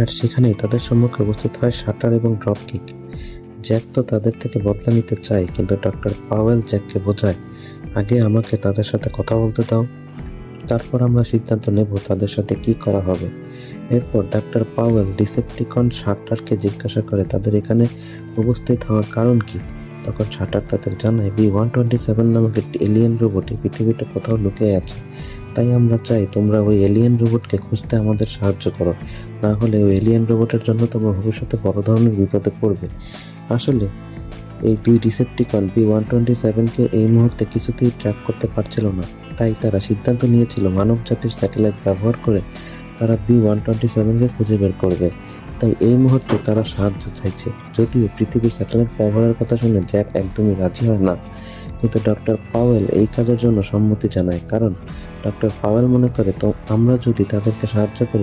আর সেখানেই তাদের সম্মুখে উপস্থিত হয় শাটার এবং ড্রপকিক। জ্যাক তো তাদের থেকে বদলা নিতে চায়, কিন্তু ডক্টর পাওয়েল জ্যাককে বোঝায়, আগে আমাকে তাদের সাথে কথা বলতে দাও, তারপর আমরা সিদ্ধান্ত নেব তাদের সাথে কি করা হবে। এরপর ডাক্তার পাওয়েল ডিসেপ্টিকন শাটারকে জিজ্ঞাসা করে তাদের এখানে উপস্থিত হওয়ার কারণ কি। তখন শাটার তাদের জানায় B-127 নামক একটি এলিয়েন রোবট এই পৃথিবীতে কোথাও লুকিয়ে আছে, তাই আমরা চাই তোমরা ওই এলিয়েন রোবটকে খুঁজতে আমাদের সাহায্য করো, না হলে ওই এলিয়েন রোবটের জন্য তোমরা ভবিষ্যতে বড় ধরনের বিপদে পড়বে। আসলে এই দুই ডিসেপ্টিকন B-127কে এই মুহূর্তে কিছুতেই ট্র্যাক করতে পারছিল না, তাই তারা সিদ্ধান্ত নিয়েছিল মানব জাতির স্যাটেলাইট ব্যবহার করে তারা B-127কে খুঁজে বের করবে। তাই এই মুহূর্তে তারা সাহায্য চাইছে। যদিও পৃথিবীর স্যাটেলাইট ব্যবহারের কথা শুনে জ্যাক একদমই রাজি হয় না, কিন্তু ডক্টর পাওয়েল এই কাজের জন্য সম্মতি জানায়, কারণ ডক্টর পাওয়েল মনে করে তো আমরা যদি তাদেরকে সাহায্য করি